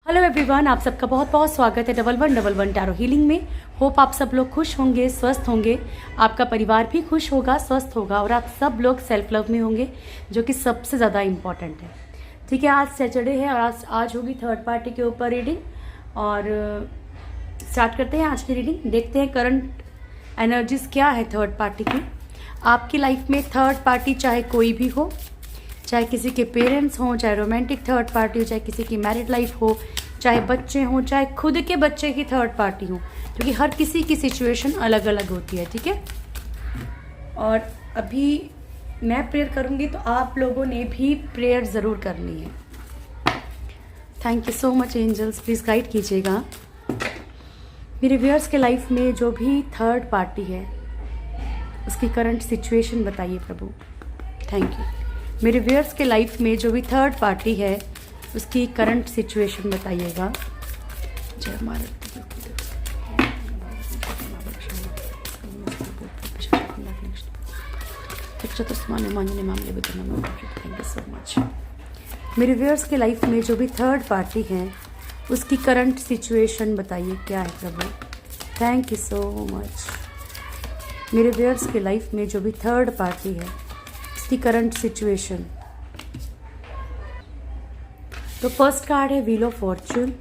Hello everyone, आप सबका बहुत बहुत स्वागत है 1111 टैरो हीलिंग में। होप आप सब लोग खुश होंगे, स्वस्थ होंगे, आपका परिवार भी खुश होगा, स्वस्थ होगा और आप सब लोग सेल्फ लव में होंगे, जो कि सबसे ज़्यादा इम्पॉर्टेंट है। ठीक है, आज सैटरडे है और आज होगी थर्ड पार्टी के ऊपर रीडिंग। और स्टार्ट करते हैं आज की रीडिंग। देखते हैं करंट एनर्जीज क्या है थर्ड पार्टी की आपकी लाइफ में। थर्ड पार्टी चाहे कोई भी हो, चाहे किसी के पेरेंट्स हों, चाहे रोमांटिक थर्ड पार्टी हो, चाहे किसी की मैरिड लाइफ हो, चाहे बच्चे हों, चाहे खुद के बच्चे की थर्ड पार्टी हो, क्योंकि हर किसी की सिचुएशन अलग अलग होती है। ठीक है, और अभी मैं प्रेयर करूँगी तो आप लोगों ने भी प्रेयर ज़रूर करनी है। Thank you so much angels, please guide कीजिएगा। मेरे व्यूअर्स के लाइफ में जो भी थर्ड पार्टी है उसकी करंट सिचुएशन बताइए प्रभु। Thank you. मेरे व्यूअर्स के लाइफ में जो भी थर्ड पार्टी है उसकी करंट सिचुएशन बताइएगा। जय माता थैंक यू सो मच। मेरे व्यूअर्स के लाइफ में जो भी थर्ड पार्टी है उसकी करंट सिचुएशन बताइए क्या है प्रभु। Thank you so much. मेरे व्यूअर्स के लाइफ में जो भी थर्ड पार्टी है की करंट सिचुएशन। तो फर्स्ट कार्ड है व्हील ऑफ फॉर्च्यून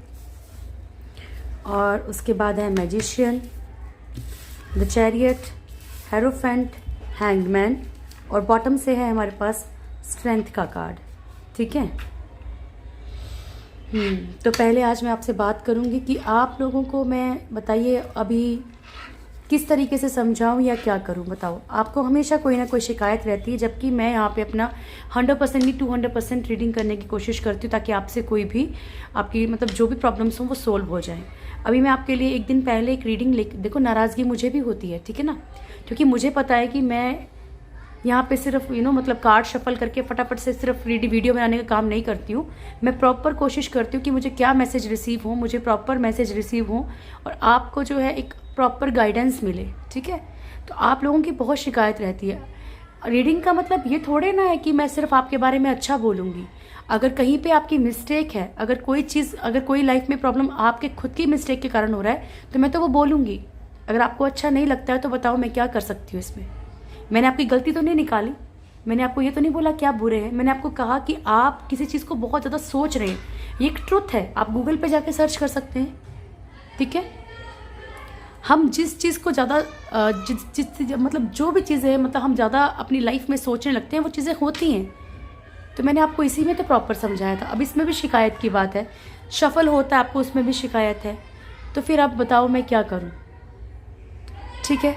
और उसके बाद है magician, the chariot, hierophant, hangman और बॉटम से है हमारे पास स्ट्रेंथ का कार्ड। ठीक है, तो पहले आज मैं आपसे बात करूंगी कि आप लोगों को मैं बताइए अभी किस तरीके से समझाऊं या क्या करूं। बताओ, आपको हमेशा कोई ना कोई शिकायत रहती है, जबकि मैं यहाँ पे अपना 100% नहीं 200% रीडिंग करने की कोशिश करती हूँ ताकि आपसे कोई भी आपकी मतलब जो भी प्रॉब्लम्स हों वो सोल्व हो जाए। अभी मैं आपके लिए एक दिन पहले एक रीडिंग देखो, नाराज़गी मुझे भी होती है, ठीक है ना, क्योंकि मुझे पता है कि मैं यहाँ पे सिर्फ मतलब कार्ड शफल करके फटाफट से सिर्फ वीडियो बनाने का काम नहीं करती हूँ। मैं प्रॉपर कोशिश करती हूँ कि मुझे क्या मैसेज रिसीव हो, मुझे प्रॉपर मैसेज रिसीव हो और आपको जो है एक प्रॉपर गाइडेंस मिले। ठीक है, तो आप लोगों की बहुत शिकायत रहती है। रीडिंग का मतलब ये थोड़े ना है कि मैं सिर्फ आपके बारे में अच्छा बोलूँगी। अगर कहीं पे आपकी मिस्टेक है, अगर कोई चीज़, अगर कोई लाइफ में प्रॉब्लम आपके खुद की मिस्टेक के कारण हो रहा है तो मैं तो वो बोलूँगी। अगर आपको अच्छा नहीं लगता है तो बताओ मैं क्या कर सकती हूँ इसमें। मैंने आपकी गलती तो नहीं निकाली, मैंने आपको ये तो नहीं बोला कि आप बुरे हैं। मैंने आपको कहा कि आप किसी चीज़ को बहुत ज़्यादा सोच रहे हैं, ये एक ट्रुथ है, आप गूगल पे जाके सर्च कर सकते हैं। ठीक है, हम जिस चीज़ को ज़्यादा मतलब जो भी चीज़ें हैं, मतलब हम ज़्यादा अपनी लाइफ में सोचने लगते हैं वो चीज़ें होती हैं। तो मैंने आपको इसी में तो प्रॉपर समझाया था। अब इसमें भी शिकायत की बात है, शफल होता है आपको उसमें भी शिकायत है, तो फिर आप बताओ मैं क्या करूं। ठीक है,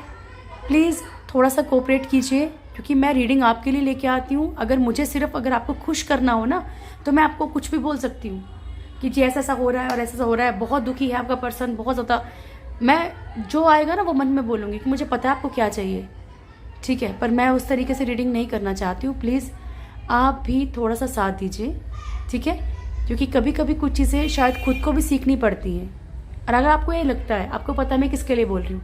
प्लीज़ थोड़ा सा कोऑपरेट कीजिए, क्योंकि मैं रीडिंग आपके लिए लेके आती हूँ। अगर मुझे सिर्फ अगर आपको खुश करना हो ना तो मैं आपको कुछ भी बोल सकती हूँ कि जी ऐसा ऐसा हो रहा है और ऐसा ऐसा हो रहा है, बहुत दुखी है आपका पर्सन, बहुत ज़्यादा। मैं जो आएगा ना वो मन में बोलूँगी कि मुझे पता है आपको क्या चाहिए। ठीक है, पर मैं उस तरीके से रीडिंग नहीं करना चाहती हूँ। प्लीज़ आप भी थोड़ा सा साथ दीजिए। ठीक है, क्योंकि कभी कभी कुछ चीज़ें शायद खुद को भी सीखनी पड़ती हैं। और अगर आपको ये लगता है, आपको पता है मैं किसके लिए बोल रही हूँ।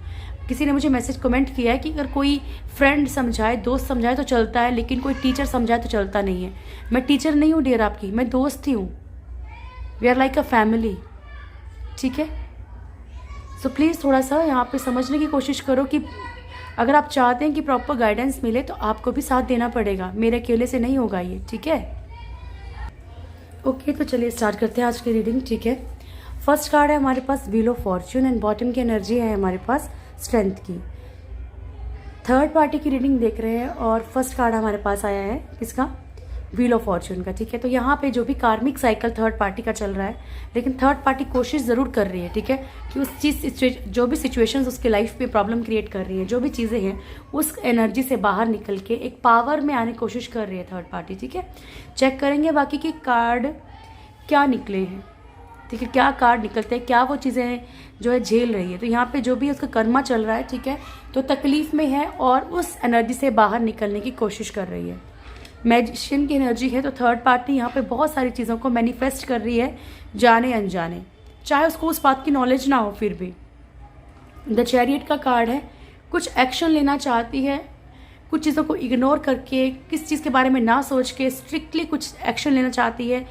किसी ने मुझे मैसेज कमेंट किया है कि अगर कोई फ्रेंड समझाए, दोस्त समझाए तो चलता है, लेकिन कोई टीचर समझाए तो चलता नहीं है। मैं टीचर नहीं हूँ डियर आपकी, मैं दोस्त ही हूँ। We are like a family. ठीक है, सो प्लीज़ थोड़ा सा यहाँ पे समझने की कोशिश करो कि अगर आप चाहते हैं कि प्रॉपर गाइडेंस मिले तो आपको भी साथ देना पड़ेगा, मेरे अकेले से नहीं होगा ये। ठीक है, ओके, तो चलिए स्टार्ट करते हैं आज की रीडिंग। ठीक है, फर्स्ट कार्ड है हमारे पास wheel of fortune and bottom की एनर्जी है हमारे पास स्ट्रेंथ की। थर्ड पार्टी की रीडिंग देख रहे हैं और फर्स्ट कार्ड हमारे पास आया है किसका, व्हील ऑफ फॉर्च्यून का। ठीक है, तो यहाँ पे जो भी कार्मिक साइकिल थर्ड पार्टी का चल रहा है, लेकिन थर्ड पार्टी कोशिश ज़रूर कर रही है। ठीक है, कि उस चीज़ जो भी सिचुएशंस उसके लाइफ में प्रॉब्लम क्रिएट कर रही है, जो भी चीज़ें हैं उस एनर्जी से बाहर निकल के एक पावर में आने की कोशिश कर रही है थर्ड पार्टी। ठीक है, चेक करेंगे बाकी के कार्ड क्या निकले हैं। ठीक है, क्या कार्ड निकलते हैं, क्या वो चीज़ें जो है झेल रही है। तो यहाँ पे जो भी उसका कर्मा चल रहा है, ठीक है, तो तकलीफ में है और उस एनर्जी से बाहर निकलने की कोशिश कर रही है। मैजिशियन की एनर्जी है, तो थर्ड पार्टी यहाँ पे बहुत सारी चीज़ों को मैनिफेस्ट कर रही है, जाने अनजाने, चाहे उसको उस बात की नॉलेज ना हो फिर भी। द चैरियट का कार्ड है, कुछ एक्शन लेना चाहती है, कुछ चीज़ों को इग्नोर करके, किस चीज़ के बारे में ना सोच के स्ट्रिक्टली कुछ एक्शन लेना चाहती है,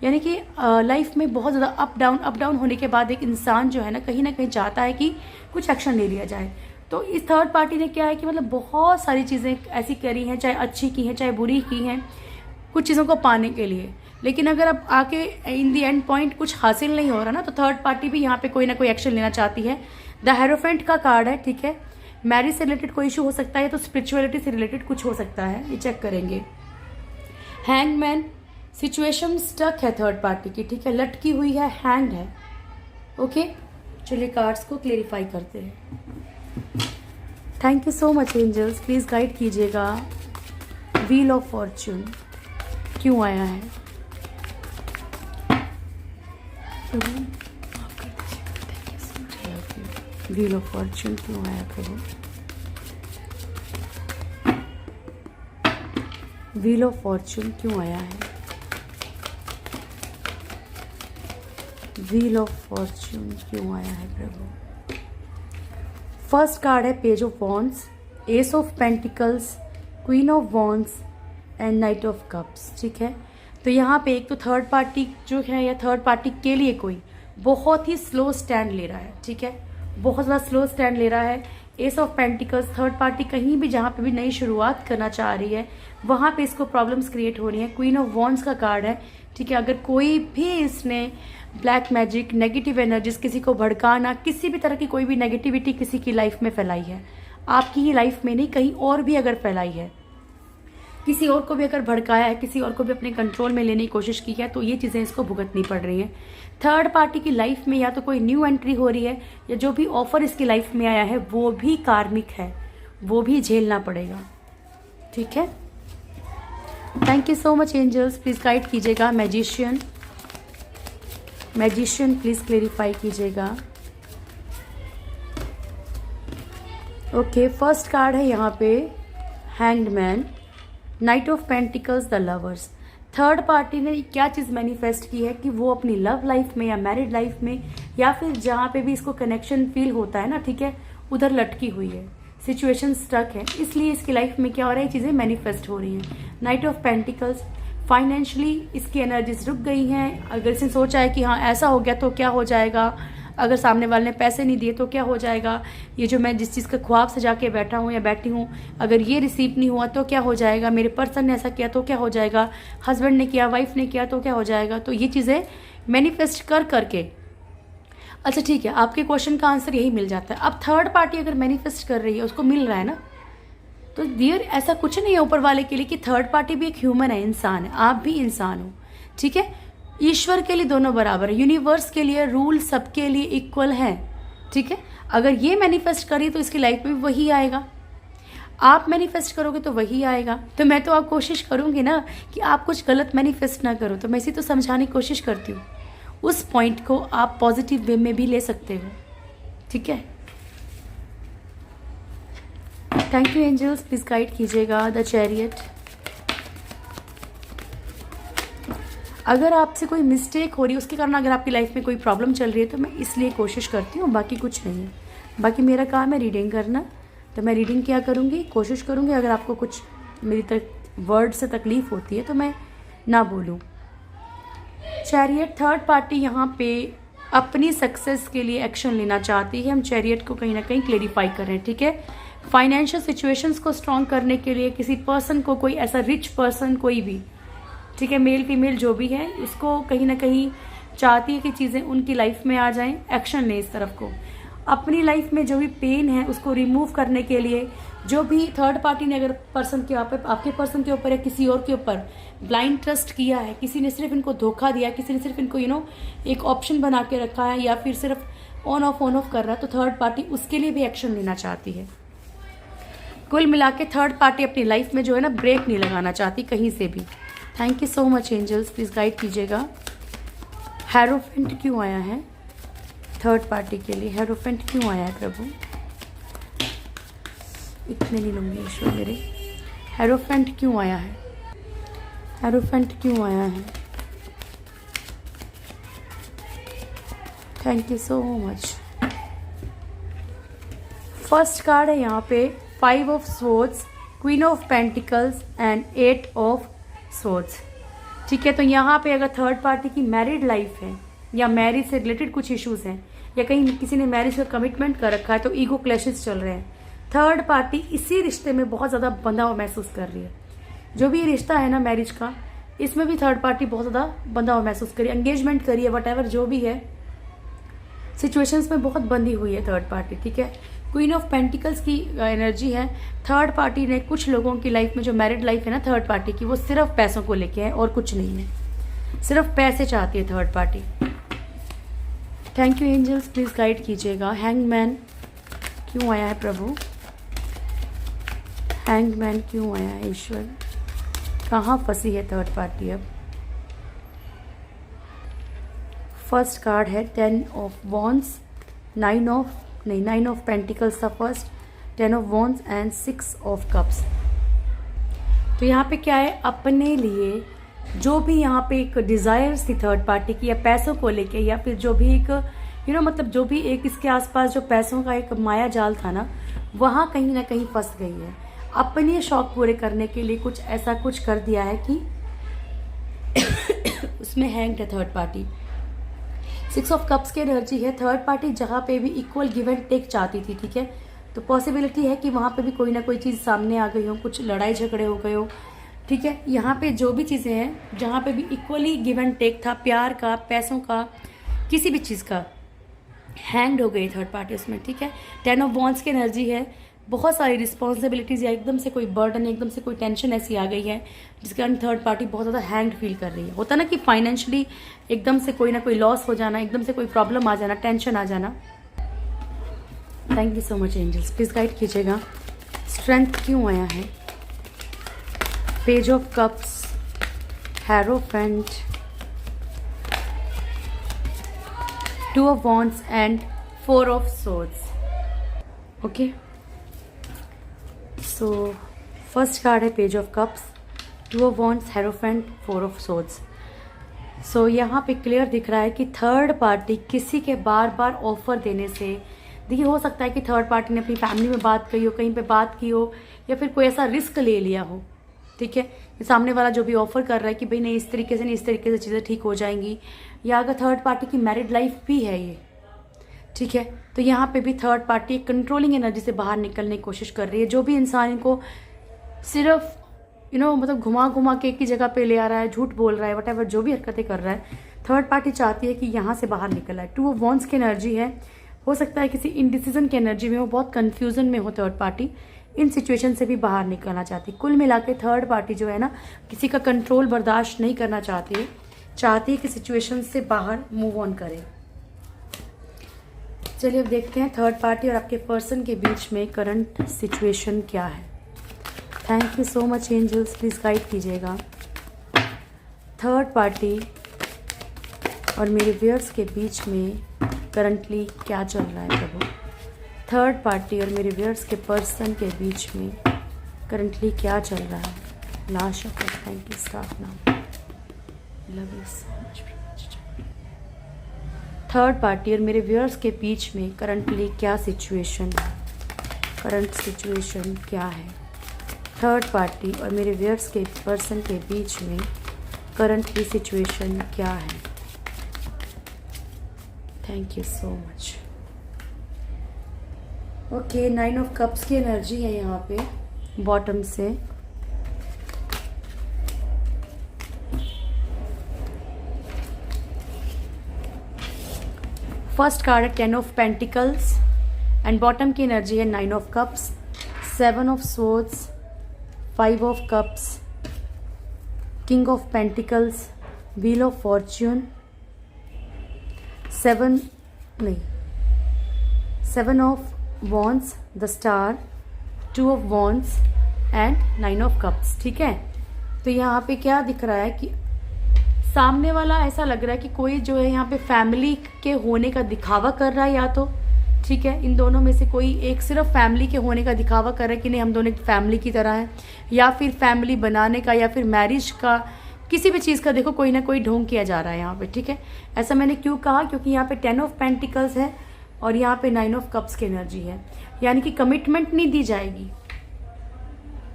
यानी कि लाइफ में बहुत ज़्यादा अप डाउन होने के बाद एक इंसान जो है ना कहीं चाहता है कि कुछ एक्शन ले लिया जाए। तो इस थर्ड पार्टी ने क्या है कि मतलब बहुत सारी चीज़ें ऐसी करी हैं, चाहे अच्छी की हैं चाहे बुरी की हैं, कुछ चीज़ों को पाने के लिए। लेकिन अगर अब आके इन दी एंड पॉइंट कुछ हासिल नहीं हो रहा ना, तो थर्ड पार्टी भी यहाँ पे कोई ना कोई एक्शन लेना चाहती है। द हेरोफेंट का कार्ड है, ठीक है। मैरिज से रिलेटेड कोई इशू हो सकता है, तो स्पिरिचुअलिटी से रिलेटेड कुछ हो सकता है, ये चेक करेंगे। हैंगमैन, सिचुएशन स्टक है थर्ड पार्टी की, ठीक है, लटकी हुई है, हैंग है। ओके, चलिए कार्ड्स को क्लेरिफाई करते हैं। Thank you so much angels, please guide कीजिएगा। व्हील ऑफ फॉर्च्यून क्यों आया है? व्हील ऑफ फॉर्च्यून क्यों आया प्रभु? व्हील ऑफ फॉर्च्यून क्यों आया है? व्हील ऑफ फॉर्च्यून क्यों आया है प्रभु? फर्स्ट कार्ड है page of wands, S of pentacles, queen of wands and night of cups, ठीक है। तो यहाँ पे एक तो थर्ड पार्टी जो है या थर्ड पार्टी के लिए कोई बहुत ही स्लो स्टैंड ले रहा है, ठीक है, बहुत ज़्यादा स्लो स्टैंड ले रहा है। S of pentacles, third party कहीं भी जहाँ पे भी नई शुरुआत करना चाह रही है वहाँ पे इसको प्रॉब्लम्स क्रिएट हो रही है। क्वीन ऑफ वॉन्ड्स का कार्ड है, ठीक है। अगर कोई भी इसने ब्लैक मैजिक, नेगेटिव एनर्जीज, किसी को भड़काना, किसी भी तरह की कोई भी नेगेटिविटी किसी की लाइफ में फैलाई है, आपकी ही लाइफ में नहीं कहीं और भी अगर फैलाई है, किसी और को भी अगर भड़काया है, किसी और को भी अपने कंट्रोल में लेने की कोशिश की है, तो ये चीज़ें इसको भुगतनी पड़ रही हैं। थर्ड पार्टी की लाइफ में या तो कोई न्यू एंट्री हो रही है या जो भी ऑफर इसकी लाइफ में आया है वो भी कार्मिक है, वो भी झेलना पड़ेगा, ठीक है। Thank you so much angels, please guide कीजिएगा। मैजिशियन, मैजिशियन प्लीज क्लेरिफाई कीजिएगा। ओके, फर्स्ट कार्ड है यहाँ पे hanged man, knight of pentacles, the lovers. Third party ने क्या चीज़ मैनिफेस्ट की है कि वो अपनी लव लाइफ में या मैरिड लाइफ में या फिर जहाँ पे भी इसको कनेक्शन फील होता है ना, ठीक है, उधर लटकी हुई है, सिचुएशन स्टक है, इसलिए इसकी लाइफ में क्या हो रहा है, चीज़ें मैनिफेस्ट हो रही हैं। नाइट ऑफ पेंटिकल्स, फाइनेंशियली इसकी एनर्जीज रुक गई हैं। अगर इसने सोचा है कि हाँ ऐसा हो गया तो क्या हो जाएगा, अगर सामने वाले ने पैसे नहीं दिए तो क्या हो जाएगा, ये जो मैं जिस चीज़ का ख्वाब सजा के बैठा हूँ या बैठी हूँ, अगर ये रिसीव नहीं हुआ तो क्या हो जाएगा, मेरे पर्सन ने ऐसा किया तो क्या हो जाएगा, हस्बैंड ने किया, वाइफ ने किया तो क्या हो जाएगा। तो ये चीज़ें मैनिफेस्ट कर करके, अच्छा ठीक है, आपके क्वेश्चन का आंसर यही मिल जाता है। अब थर्ड पार्टी अगर मैनिफेस्ट कर रही है, उसको मिल रहा है ना, तो डियर ऐसा कुछ नहीं है ऊपर वाले के लिए कि थर्ड पार्टी भी एक ह्यूमन है, इंसान है, आप भी इंसान हो, ठीक है। ईश्वर के लिए दोनों बराबर है, यूनिवर्स के लिए रूल सबके लिए इक्वल है, ठीक है। अगर ये मैनिफेस्ट करिए तो इसकी लाइफ में वही आएगा, आप मैनिफेस्ट करोगे तो वही आएगा। तो मैं तो आप कोशिश करूंगी ना कि आप कुछ गलत मैनिफेस्ट ना करो, तो मैं इसी तो समझाने की कोशिश करती हूँ। उस पॉइंट को आप पॉजिटिव वे में भी ले सकते हो, ठीक है। Thank you angels, please guide कीजिएगा। द चैरियट, अगर आपसे कोई मिस्टेक हो रही है, उसके कारण अगर आपकी लाइफ में कोई प्रॉब्लम चल रही है, तो मैं इसलिए कोशिश करती हूँ, बाकी कुछ नहीं है। बाकी मेरा काम है रीडिंग करना, तो मैं रीडिंग क्या करूँगी, कोशिश करूँगी अगर आपको कुछ मेरी वर्ड से तकलीफ होती है तो मैं ना बोलूँ। चैरियट, थर्ड पार्टी यहाँ पे अपनी सक्सेस के लिए एक्शन लेना चाहती है। हम चैरियट को कहीं ना कहीं क्लेरिफाई कर रहे हैं, ठीक है। फाइनेंशियल सिचुएशंस को स्ट्रॉन्ग करने के लिए किसी पर्सन को, कोई ऐसा रिच पर्सन कोई भी, ठीक है, मेल फीमेल जो भी है, इसको कहीं ना कहीं चाहती है कि चीज़ें उनकी लाइफ में आ जाएं, एक्शन लें इस तरफ को। अपनी लाइफ में जो भी पेन है उसको रिमूव करने के लिए जो भी थर्ड पार्टी ने अगर पर्सन के आपके पर्सन के ऊपर या किसी और के ऊपर ब्लाइंड ट्रस्ट किया है, किसी ने सिर्फ इनको धोखा दिया, किसी ने सिर्फ इनको एक ऑप्शन बना के रखा है या फिर सिर्फ ऑन ऑफ कर रहा है, तो थर्ड पार्टी उसके लिए भी एक्शन लेना चाहती है। कुल मिला के थर्ड पार्टी अपनी लाइफ में जो है ना ब्रेक नहीं लगाना चाहती कहीं से भी। Thank you so much angels, please guide कीजिएगा। हेरोफेंट क्यों आया है थर्ड पार्टी के लिए, हेरोफेंट क्यों आया है प्रभु? इतने नहीं लूंगी ईश्वर मेरे, हेरोफेंट क्यों आया है, हेरोफेंट क्यों आया है? Thank you so much. First card है यहाँ पे 5 of swords, queen of pentacles and 8 of swords. ठीक है। तो यहाँ पे अगर थर्ड पार्टी की मैरिड लाइफ है या मैरिज से रिलेटेड कुछ इश्यूज हैं या कहीं किसी ने मैरिज का कमिटमेंट कर रखा है तो ईगो क्लैशेस चल रहे हैं। थर्ड पार्टी इसी रिश्ते में बहुत ज़्यादा बंधा हुआ महसूस कर रही है। जो भी ये रिश्ता है ना मैरिज का, इसमें भी थर्ड पार्टी बहुत ज़्यादा बंधा हुआ महसूस करिए, एंगेजमेंट करिए, वट एवर जो भी है, सिचुएशंस में बहुत बंधी हुई है थर्ड पार्टी। ठीक है। क्वीन ऑफ पेंटिकल्स की एनर्जी है। थर्ड पार्टी ने कुछ लोगों की लाइफ में, जो मैरिड लाइफ है ना थर्ड पार्टी की, वो सिर्फ पैसों को लेके है और कुछ नहीं है, सिर्फ पैसे चाहती है third party. Thank you angels, please guide कीजिएगा। हैंगमैन क्यों आया है प्रभु? हैंगमैन क्यों आया है ईश्वर? कहाँ फंसी है थर्ड पार्टी अब? फर्स्ट कार्ड है 10 ऑफ वॉन्ड्स, 9 ऑफ पेंटिकल्स था first, 10 of wands and 6 of cups. तो यहाँ पे क्या है, अपने लिए जो भी यहाँ पे एक डिजायर्स थी थर्ड पार्टी की, या पैसों को लेके, या फिर जो भी एक मतलब जो भी एक इसके आसपास जो पैसों का एक माया जाल था ना, वहाँ कहीं ना कहीं फंस गई है। अपने शौक पूरे करने के लिए कुछ ऐसा कुछ कर दिया है कि उसमें हैंग्ड है थर्ड पार्टी। 6 ऑफ कप्स की एनर्जी है। थर्ड पार्टी जहाँ पे भी इक्वल गिव एंड टेक चाहती थी, ठीक है, तो पॉसिबिलिटी है कि वहाँ पे भी कोई ना कोई चीज़ सामने आ गई हो, कुछ लड़ाई झगड़े हो गए हो। ठीक है। यहाँ पे जो भी चीज़ें हैं जहाँ पे भी इक्वली गिव एंड टेक था, प्यार का, पैसों का, किसी भी चीज़ का, हैंग्ड हो गई थर्ड पार्टी उसमें। ठीक है। 10 ऑफ वॉन्ड्स की एनर्जी है। बहुत सारी रिस्पॉन्सिबिलिटीज़ या एकदम से कोई बर्डन, एकदम से कोई टेंशन ऐसी आ गई है जिसके कारण थर्ड पार्टी बहुत ज़्यादा हैंग्ड फील कर रही है। होता ना कि फाइनेंशियली एकदम से कोई ना कोई लॉस हो जाना, एकदम से कोई प्रॉब्लम आ जाना, टेंशन आ जाना। Thank you so much angels, please guide कीजिएगा। स्ट्रेंथ क्यों आया है? Page of cups, hierophant, 2 of wands and 4 of swords. Okay, so first card है page of cups, 2 of wands, hierophant, 4 of swords. So यहाँ पे clear दिख रहा है कि थर्ड पार्टी किसी के बार बार ऑफर देने से, देखिए हो सकता है कि थर्ड पार्टी ने अपनी फैमिली में बात कही हो, कहीं पे बात की हो, या फिर कोई ऐसा रिस्क ले लिया हो। ठीक है। सामने वाला जो भी ऑफर कर रहा है कि भाई नहीं, इस तरीके से नहीं, इस तरीके से चीज़ें ठीक हो जाएंगी, या अगर थर्ड पार्टी की मैरिड लाइफ भी है ये, ठीक है, तो यहाँ पे भी थर्ड पार्टी एक कंट्रोलिंग एनर्जी से बाहर निकलने की कोशिश कर रही है। जो भी इंसान इनको सिर्फ मतलब घुमा घुमा के एक ही जगह पे ले आ रहा है, झूठ बोल रहा है, वट जो भी हरकतें कर रहा है, थर्ड पार्टी चाहती है कि यहाँ से बाहर निकल आए। 2 ऑफ वॉन्ड्स की एनर्जी है। हो सकता है किसी इनडिसीजन की एनर्जी में हो, बहुत कन्फ्यूजन में हो थर्ड पार्टी, इन सिचुएशन से भी बाहर निकलना चाहती है। कुल मिला के थर्ड पार्टी जो है ना, किसी का कंट्रोल बर्दाश्त नहीं करना चाहती है कि सिचुएशन से बाहर मूव ऑन करे। चलिए अब देखते हैं थर्ड पार्टी और आपके पर्सन के बीच में करंट सिचुएशन क्या है। Thank you so much angels, please guide कीजिएगा। थर्ड पार्टी और मेरे व्यूअर्स के बीच में करंटली क्या चल रहा है प्रभु? थर्ड पार्टी और मेरे व्यूअर्स के पर्सन के बीच में करंटली क्या चल रहा है? Last of it, thank you, start now, love you so much. Third party और मेरे व्यूअर्स के बीच में करंटली क्या सिचुएशन है? करंट सिचुएशन क्या है? थर्ड पार्टी और मेरे व्यूअर्स के पर्सन के बीच में करंटली सिचुएशन क्या है? Thank you so much. Okay, 9 of cups की एनर्जी है यहाँ पे बॉटम से। फर्स्ट कार्ड है 10 ऑफ पेंटिकल्स एंड बॉटम की एनर्जी है 9 of cups, 7 of swords, 5 of cups, king of pentacles, wheel of Fortune, 7 of wands, the star, 2 of wands and 9 of cups. ठीक है। तो यहाँ पे क्या दिख रहा है कि सामने वाला, ऐसा लग रहा है कि कोई जो है यहाँ पे फैमिली के होने का दिखावा कर रहा है, या तो ठीक है इन दोनों में से कोई एक सिर्फ फैमिली के होने का दिखावा कर रहा है कि नहीं हम दोनों एक फैमिली की तरह हैं, या फिर फैमिली बनाने का, या फिर मैरिज का, किसी भी चीज़ का देखो कोई ना कोई ढोंग किया जा रहा है यहाँ पे। ठीक है। ऐसा मैंने क्यों कहा? क्योंकि यहाँ पे 10 ऑफ पेंटिकल्स है और यहाँ पे 9 ऑफ कप्स की एनर्जी है, यानी कि कमिटमेंट नहीं दी जाएगी।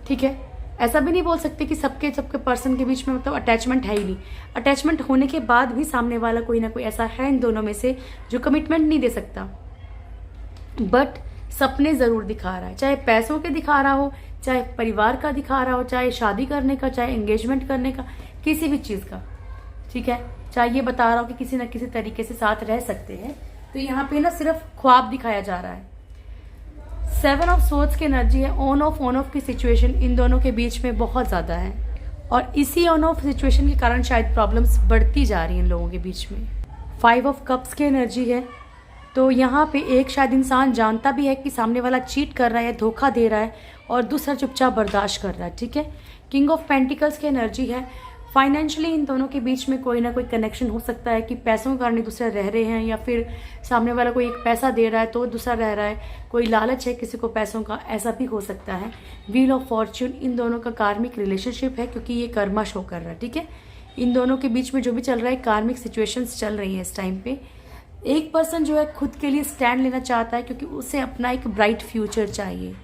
ठीक है। ऐसा भी नहीं बोल सकते कि सबके सबके पर्सन के बीच में मतलब अटैचमेंट है ही नहीं। अटैचमेंट होने के बाद भी सामने वाला कोई ना कोई ऐसा है इन दोनों में से जो कमिटमेंट नहीं दे सकता, बट सपने ज़रूर दिखा रहा है, चाहे पैसों के दिखा रहा हो, चाहे परिवार का दिखा रहा हो, चाहे शादी करने का, चाहे एंगेजमेंट करने का, किसी भी चीज़ का, ठीक है, चाहे ये बता रहा हो कि किसी न किसी तरीके से साथ रह सकते हैं। तो यहाँ पे ना सिर्फ ख्वाब दिखाया जा रहा है। 7 ऑफ सोर्ड्स की एनर्जी है, ऑन ऑफ की सिचुएशन इन दोनों के बीच में बहुत ज़्यादा है, और इसी ऑन ऑफ सिचुएशन के कारण शायद प्रॉब्लम्स बढ़ती जा रही हैं इन लोगों के बीच में। 5 ऑफ कप्स की एनर्जी है, तो यहाँ पे एक शायद इंसान जानता भी है कि सामने वाला चीट कर रहा है, धोखा दे रहा है, और दूसरा चुपचाप बर्दाश्त कर रहा है, ठीक है। किंग ऑफ पेंटिकल्स की एनर्जी है, फाइनेंशियली इन दोनों के बीच में कोई ना कोई कनेक्शन हो सकता है कि पैसों के कारण एक दूसरे रह रहे हैं, या फिर सामने वाला कोई एक पैसा दे रहा है तो दूसरा रह रहा है, कोई लालच है किसी को पैसों का, ऐसा भी हो सकता है। व्हील ऑफ फॉर्च्यून इन दोनों का कार्मिक रिलेशनशिप है, क्योंकि ये कर्मा शो कर रहा है, ठीक है। इन दोनों के बीच में जो भी चल रहा है कार्मिक सिचुएशंस चल रही हैं इस टाइम पे। एक पर्सन जो है खुद के लिए स्टैंड लेना चाहता है, क्योंकि उसे अपना एक ब्राइट फ्यूचर चाहिए।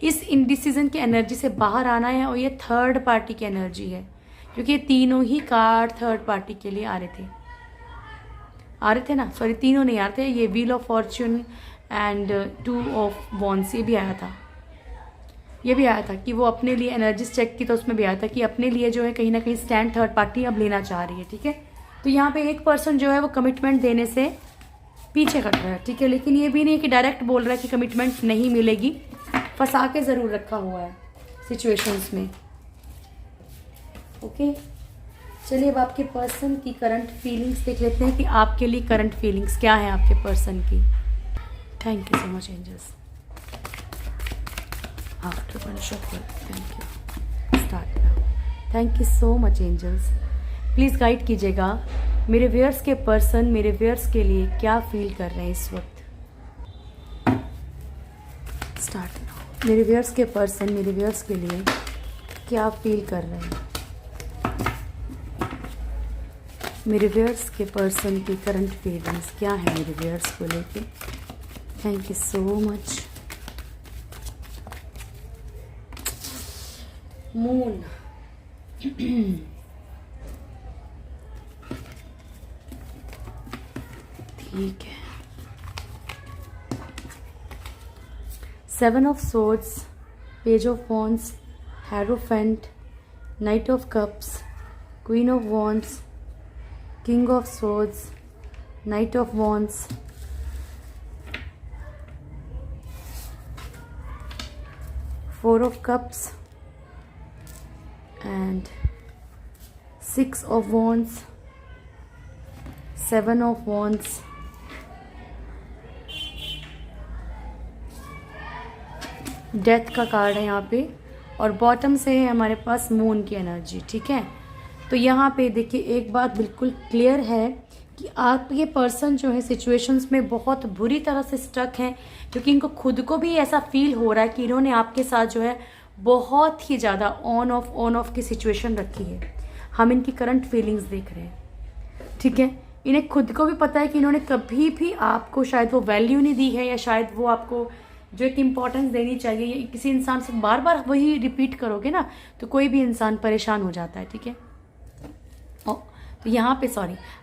इस इनडिसीजन की एनर्जी से बाहर आना है, और ये थर्ड पार्टी की एनर्जी है, क्योंकि ये तीनों ही कार्ड थर्ड पार्टी के लिए आ रहे थे ना, सॉरी तीनों नहीं आ रहे थे, ये wheel of fortune and 2 of wands ये भी आया था कि वो अपने लिए एनर्जीज चेक की, तो उसमें भी आया था कि अपने लिए जो है कहीं ना कहीं स्टैंड थर्ड पार्टी अब लेना चाह रही है, ठीक है। तो यहाँ पे एक पर्सन जो है वो कमिटमेंट देने से पीछे हट रहा है, ठीक है, लेकिन ये भी नहीं कि डायरेक्ट बोल रहा है कि कमिटमेंट नहीं मिलेगी, फंसा के ज़रूर रखा हुआ है सिचुएशंस में। ओके, चलिए अब आपके पर्सन की करंट फीलिंग्स देख लेते हैं कि आपके लिए करंट फीलिंग्स क्या है आपके पर्सन की। Thank you so much angels. Thank you, start now. Thank you so much angels, please guide कीजिएगा मेरे व्यूअर्स के पर्सन मेरे व्यूअर्स के लिए क्या फील कर रहे हैं इस वक्त। Start now. मेरे व्यूअर्स के पर्सन मेरे व्यूअर्स के लिए क्या फील कर रहे हैं, मेरे व्यूअर्स के पर्सन की करंट फीलिंग्स क्या है मेरे व्यूअर्स को लेके। Thank you so much. Moon ठीक है। 7 of swords, page of wands, hierophant, night of cups, queen of wands, king of swords, night of wands, four of cups and 6 of wands, 7 of wands, death का card है यहाँ पे, और bottom से है हमारे पास मून की एनर्जी, ठीक है। तो यहाँ पे देखिए एक बात बिल्कुल क्लियर है कि आप ये पर्सन जो है सिचुएशंस में बहुत बुरी तरह से स्टक हैं, क्योंकि इनको खुद को भी ऐसा फील हो रहा है कि इन्होंने आपके साथ जो है बहुत ही ज़्यादा ऑन ऑफ की सिचुएशन रखी है। हम इनकी करंट फीलिंग्स देख रहे हैं, ठीक है। इन्हें खुद को भी पता है कि इन्होंने कभी भी आपको शायद वो वैल्यू नहीं दी है, या शायद वो आपको जो एक इम्पॉर्टेंस देनी चाहिए, या किसी इंसान से बार बार वही रिपीट करोगे ना तो कोई भी इंसान परेशान हो जाता है, ठीक है। तो यहाँ पे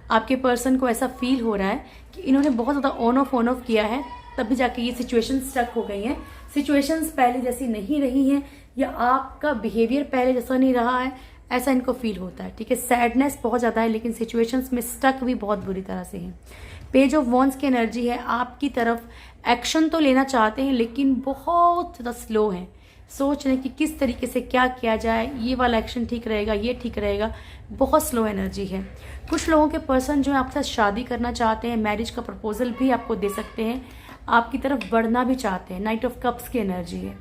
आपके पर्सन को ऐसा फील हो रहा है कि इन्होंने बहुत ज़्यादा ऑन ऑफ किया है, तभी जाके ये सिचुएशन स्टक हो गई हैं। सिचुएशंस पहले जैसी नहीं रही हैं, या आपका बिहेवियर पहले जैसा नहीं रहा है, ऐसा इनको फील होता है, ठीक है। सैडनेस बहुत ज़्यादा है, लेकिन सिचुएशंस में स्टक भी बहुत बुरी तरह से है। पेज ऑफ वॉन्ड्स की एनर्जी है, आपकी तरफ एक्शन तो लेना चाहते हैं लेकिन बहुत ज़्यादा स्लो हैं, सोच रहे हैं कि किस तरीके से क्या किया जाए, ये वाला एक्शन ठीक रहेगा, ये ठीक रहेगा, बहुत स्लो एनर्जी है। कुछ लोगों के पर्सन जो है आपके साथ शादी करना चाहते हैं, मैरिज का प्रपोजल भी आपको दे सकते हैं, आपकी तरफ बढ़ना भी चाहते हैं। नाइट ऑफ कप्स की एनर्जी है,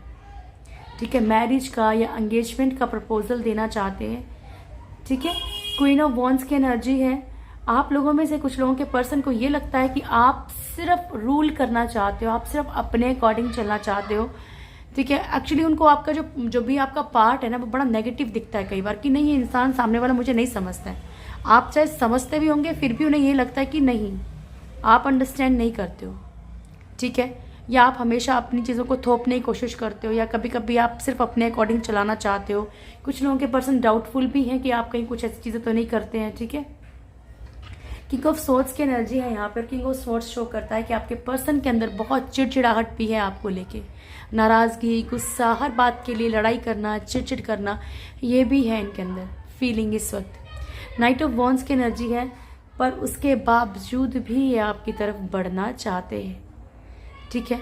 ठीक है, मैरिज का या एंगेजमेंट का प्रपोजल देना चाहते हैं, ठीक है। क्वीन ऑफ वॉन्ड्स की एनर्जी है, आप लोगों में से कुछ लोगों के पर्सन को ये लगता है कि आप सिर्फ रूल करना चाहते हो, आप सिर्फ अपने अकॉर्डिंग चलना चाहते हो, ठीक है। एक्चुअली उनको आपका जो भी आपका पार्ट है ना वो बड़ा नेगेटिव दिखता है कई बार, कि नहीं ये इंसान सामने वाला मुझे नहीं समझता है। आप चाहे समझते भी होंगे फिर भी उन्हें ये लगता है कि नहीं आप अंडरस्टैंड नहीं करते हो, ठीक है। या आप हमेशा अपनी चीज़ों को थोपने की कोशिश करते हो, या कभी कभी आप सिर्फ अपने अकॉर्डिंग चलाना चाहते हो। कुछ लोगों के पर्सन डाउटफुल भी हैं कि आप कहीं कुछ ऐसी चीज़ें तो नहीं करते हैं, ठीक है। किंग ऑफ सोर्ड्स की एनर्जी है यहाँ पर। किंग ऑफ सोर्ड्स शो करता है कि आपके पर्सन के अंदर बहुत चिड़चिड़ाहट भी है आपको लेके, नाराज़गी, गुस्सा, हर बात के लिए लड़ाई करना, चिड़चिड़ करना, ये भी है इनके अंदर फीलिंग इस वक्त। नाइट ऑफ वॉन्ड्स की एनर्जी है, पर उसके बावजूद भी ये आपकी तरफ बढ़ना चाहते हैं, ठीक है।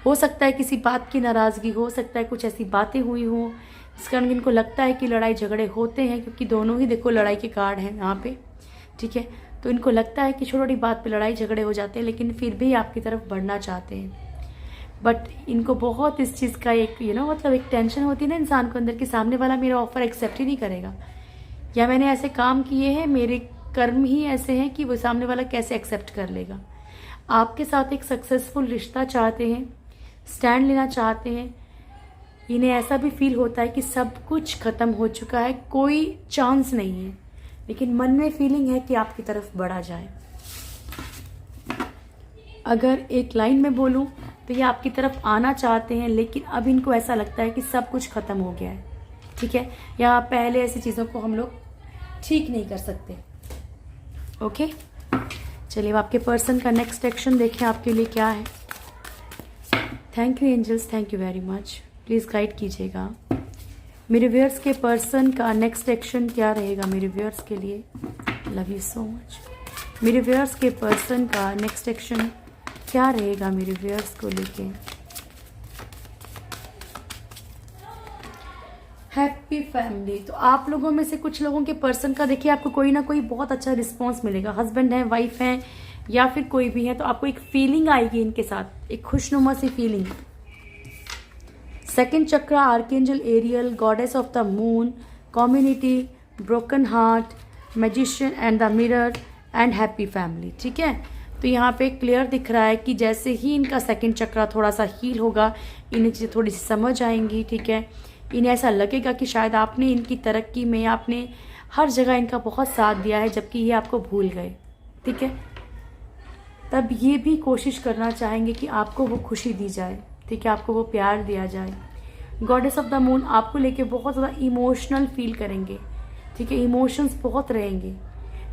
हो सकता है किसी बात की नाराज़गी, हो सकता है कुछ ऐसी बातें हुई हों जिस कारण इनको लगता है कि लड़ाई झगड़े होते हैं, क्योंकि दोनों ही देखो लड़ाई के कार्ड हैं यहाँ पे, ठीक है। तो इनको लगता है कि छोटी छोटी बात पे लड़ाई झगड़े हो जाते हैं, लेकिन फिर भी आपकी तरफ बढ़ना चाहते हैं। बट इनको बहुत इस चीज़ का एक मतलब एक टेंशन होती है ना इंसान को अंदर, कि सामने वाला मेरा ऑफर एक्सेप्ट ही नहीं करेगा, या मैंने ऐसे काम किए हैं, मेरे कर्म ही ऐसे हैं कि वो सामने वाला कैसे एक्सेप्ट कर लेगा। आपके साथ एक सक्सेसफुल रिश्ता चाहते हैं, स्टैंड लेना चाहते हैं। इन्हें ऐसा भी फील होता है कि सब कुछ ख़त्म हो चुका है, कोई चांस नहीं है, लेकिन मन में फीलिंग है कि आपकी तरफ बढ़ा जाए। अगर एक लाइन में बोलूं तो ये आपकी तरफ आना चाहते हैं, लेकिन अब इनको ऐसा लगता है कि सब कुछ ख़त्म हो गया है, ठीक है। या पहले ऐसी चीज़ों को हम लोग ठीक नहीं कर सकते। ओके, चलिए अब आपके पर्सन का नेक्स्ट एक्शन देखें आपके लिए क्या है। Thank you angels, thank you very much. Please guide कीजिएगा मेरे व्यूअर्स के पर्सन का नेक्स्ट एक्शन क्या रहेगा मेरे व्यूअर्स के लिए। Love you so much. मेरे व्यूअर्स के पर्सन का नेक्स्ट एक्शन क्या रहेगा मेरे व्यूअर्स को लेके। Happy family. तो आप लोगों में से कुछ लोगों के पर्सन का देखिए आपको कोई ना कोई बहुत अच्छा रिस्पॉन्स मिलेगा। हस्बैंड है, वाइफ है, या फिर कोई भी है, तो आपको एक फीलिंग आएगी इनके साथ, एक खुशनुमा सी feeling. Second chakra, archangel Ariel, goddess of the moon, community, broken heart, magician and the mirror and happy family, ठीक है। तो यहाँ पे क्लियर दिख रहा है कि जैसे ही इनका सेकंड चक्र थोड़ा सा हील होगा, इन्हें चीज़ें थोड़ी सी समझ आएंगी, ठीक है। इन्हें ऐसा लगेगा कि शायद आपने इनकी तरक्की में, आपने हर जगह इनका बहुत साथ दिया है, जबकि ये आपको भूल गए, ठीक है। तब ये भी कोशिश करना चाहेंगे कि आपको वो खुशी दी जाए, ठीक है, आपको वो प्यार दिया जाए। गॉडेस ऑफ द मून आपको लेके बहुत ज़्यादा इमोशनल फील करेंगे, ठीक है, इमोशंस बहुत रहेंगे।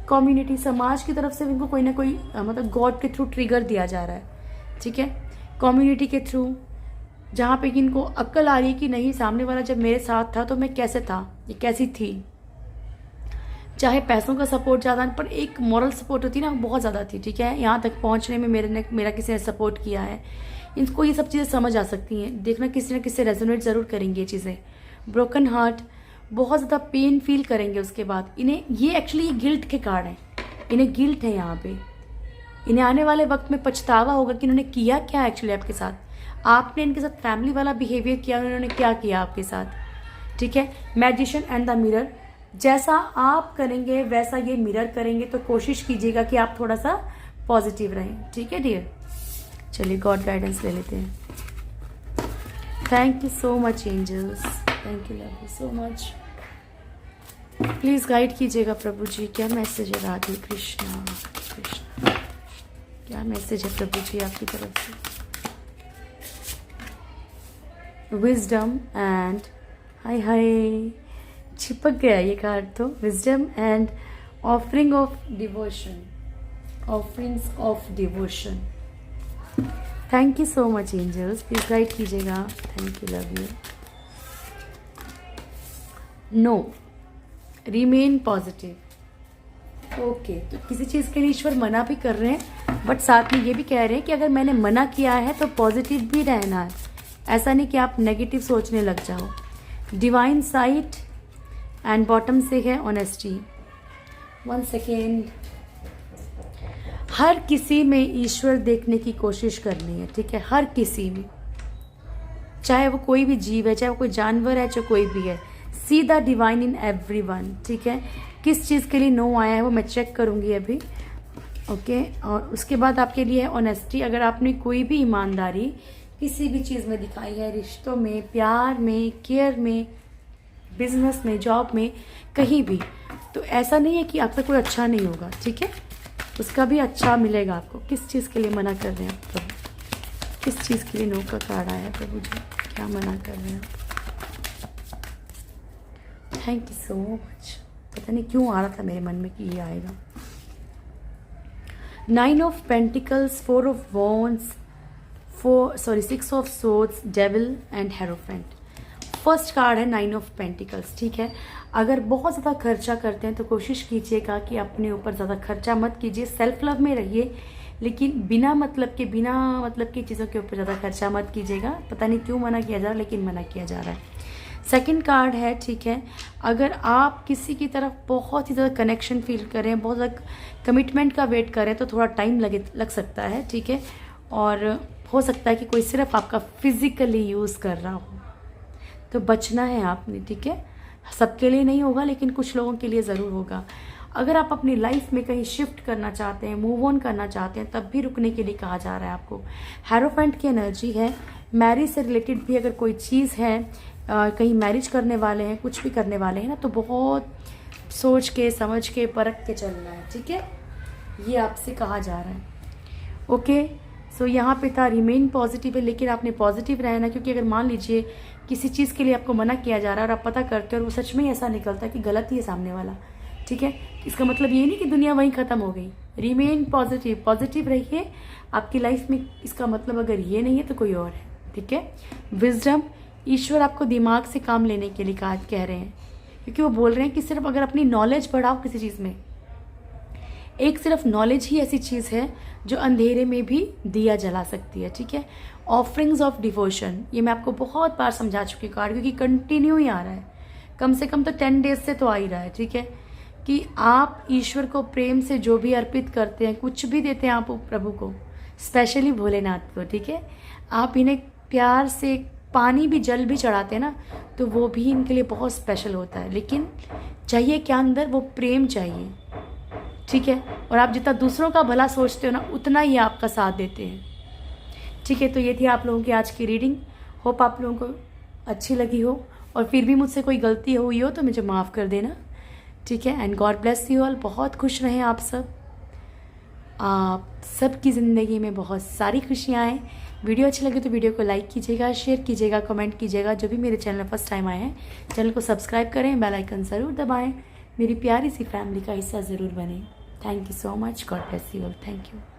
कम्युनिटी, समाज की तरफ से इनको कोई ना कोई मतलब गॉड के थ्रू ट्रिगर दिया जा रहा है, ठीक है। कम्युनिटी के थ्रू जहाँ पे कि इनको अक्ल आ रही है कि नहीं, सामने वाला जब मेरे साथ था तो मैं कैसे था, ये कैसी थी। चाहे पैसों का सपोर्ट ज़्यादा, पर एक मॉरल सपोर्ट होती है ना, बहुत ज़्यादा थी, ठीक है। यहाँ तक पहुँचने में मेरा किसी ने सपोर्ट किया है। इनको ये सब चीज़ें समझ आ सकती हैं, देखना किसी न किसी से रेजोनेट ज़रूर करेंगी ये चीज़ें। ब्रोकन हार्ट, बहुत ज़्यादा पेन फील करेंगे उसके बाद। इन्हें ये एक्चुअली ये गिल्ट के कार्ड हैं, इन्हें गिल्ट है यहाँ पे। इन्हें आने वाले वक्त में पछतावा होगा कि इन्होंने किया क्या एक्चुअली आपके साथ। आपने इनके साथ फैमिली वाला बिहेवियर किया, उन्होंने क्या किया आपके साथ, ठीक है। मैजिशियन एंड द मिरर, जैसा आप करेंगे वैसा ये मिरर करेंगे, तो कोशिश कीजिएगा कि आप थोड़ा सा पॉजिटिव रहें, ठीक है डियर। चलिए गॉड गाइडेंस ले लेते हैं। Thank you so much angels, thank you, love you so much. Please guide कीजिएगा प्रभु जी, क्या मैसेज है राधे कृष्णा कृष्णा, क्या मैसेज है प्रभु जी आपकी तरफ से। विजडम एंड हाय हाय, चिपक गया ये कार्ड तो। Wisdom and offering of devotion, offerings of devotion. Thank you so much angels, please guide कीजिएगा। Thank you, love you. No, remain positive. Okay, तो किसी चीज़ के लिए ईश्वर मना भी कर रहे हैं, बट साथ में ये भी कह रहे हैं कि अगर मैंने मना किया है तो पॉजिटिव भी रहना है। ऐसा नहीं कि आप नेगेटिव सोचने लग जाओ। डिवाइन साइट एंड बॉटम से है ऑनेस्टी। 1 सेकेंड। हर किसी में ईश्वर देखने की कोशिश करनी है, ठीक है, हर किसी में, चाहे वो कोई भी जीव है, चाहे वो कोई जानवर है, चाहे कोई भी है। See the divine in everyone, ठीक है। किस चीज़ के लिए नो आया है वो मैं चेक करूँगी अभी, ओके। और उसके बाद आपके लिए है ऑनेस्टी। अगर आपने कोई भी ईमानदारी किसी भी चीज़ में दिखाई है, रिश्तों में, प्यार में, केयर में, बिजनेस में, जॉब में, कहीं भी, तो ऐसा नहीं है कि आपका कोई अच्छा नहीं होगा, ठीक है, उसका भी अच्छा मिलेगा आपको। किस चीज़ के लिए मना कर रहे हैं आप? किस चीज़ के लिए नो का कार्ड आया है प्रभु जी, क्या मना कर रहे हैं? Thank you so much. पता नहीं क्यों आ रहा था मेरे मन में कि ये आएगा। 9 of pentacles, 4 of wands, 6 of swords, devil and hierophant. First card है 9 ऑफ पेंटिकल्स, ठीक है। अगर बहुत ज़्यादा खर्चा करते हैं तो कोशिश कीजिएगा कि अपने ऊपर ज़्यादा खर्चा मत कीजिए, सेल्फ लव में रहिए, लेकिन बिना मतलब की चीज़ों के ऊपर ज़्यादा खर्चा मत कीजिएगा। पता नहीं क्यों मना किया जा रहा है, लेकिन मना किया जा रहा है। सेकंड कार्ड है, ठीक है, अगर आप किसी की तरफ बहुत ही ज़्यादा कनेक्शन फील करें, बहुत ज़्यादा कमिटमेंट का वेट करें तो थोड़ा टाइम लग सकता है, ठीक है। और हो सकता है कि कोई सिर्फ आपका फिजिकली यूज़ कर रहा हो, तो बचना है आपने, ठीक है। सबके लिए नहीं होगा, लेकिन कुछ लोगों के लिए ज़रूर होगा। अगर आप अपनी लाइफ में कहीं शिफ्ट करना चाहते हैं, मूव ऑन करना चाहते हैं, तब भी रुकने के लिए कहा जा रहा है आपको। हेरोफेंट की एनर्जी है। मैरिज से रिलेटेड भी अगर कोई चीज़ है, कहीं मैरिज करने वाले हैं, कुछ भी करने वाले हैं ना, तो बहुत सोच के समझ के परख के चलना है, ठीक है। ये आपसे कहा जा रहा है, ओके। सो यहाँ पे था रिमेन पॉजिटिव है, लेकिन आपने पॉजिटिव रहना, क्योंकि अगर मान लीजिए किसी चीज़ के लिए आपको मना किया जा रहा है और आप पता करते हो और वो सच में ऐसा निकलता है कि गलत ही है सामने वाला, ठीक है, इसका मतलब ये नहीं कि दुनिया वहीं ख़त्म हो गई। रिमेन पॉजिटिव, पॉजिटिव रहिए आपकी लाइफ में। इसका मतलब अगर ये नहीं है तो कोई और है, ठीक है। विजडम, ईश्वर आपको दिमाग से काम लेने के लिए कह रहे हैं, क्योंकि वो बोल रहे हैं कि सिर्फ अगर अपनी नॉलेज बढ़ाओ किसी चीज़ में, एक सिर्फ नॉलेज ही ऐसी चीज़ है जो अंधेरे में भी दिया जला सकती है, ठीक है। ऑफरिंग्स ऑफ डिवोशन, ये मैं आपको बहुत बार समझा चुकी हूँ कार्ड, क्योंकि कंटिन्यू ही आ रहा है, कम से कम तो 10 डेज से तो आ ही रहा है, ठीक है। कि आप ईश्वर को प्रेम से जो भी अर्पित करते हैं, कुछ भी देते हैं आप प्रभु को, स्पेशली भोलेनाथ को, ठीक है, आप इन्हें प्यार से पानी भी, जल भी चढ़ाते हैं ना, तो वो भी इनके लिए बहुत स्पेशल होता है। लेकिन चाहिए क्या अंदर? वो प्रेम चाहिए, ठीक है। और आप जितना दूसरों का भला सोचते हो ना, उतना ही आपका साथ देते हैं, ठीक है। तो ये थी आप लोगों की आज की रीडिंग। होप आप लोगों को अच्छी लगी हो, और फिर भी मुझसे कोई गलती हुई हो तो मुझे माफ़ कर देना, ठीक है। And God bless you all. बहुत खुश रहें आप सब की ज़िंदगी में बहुत सारी खुशियाँ आएँ। वीडियो अच्छी लगे तो वीडियो को लाइक कीजिएगा, शेयर कीजिएगा, कमेंट कीजिएगा। जो भी मेरे चैनल में फर्स्ट टाइम आए हैं, चैनल को सब्सक्राइब करें, बेल आइकन ज़रूर दबाएं, मेरी प्यारी सी फैमिली का हिस्सा ज़रूर बने। Thank you so much. God bless you all. Thank you.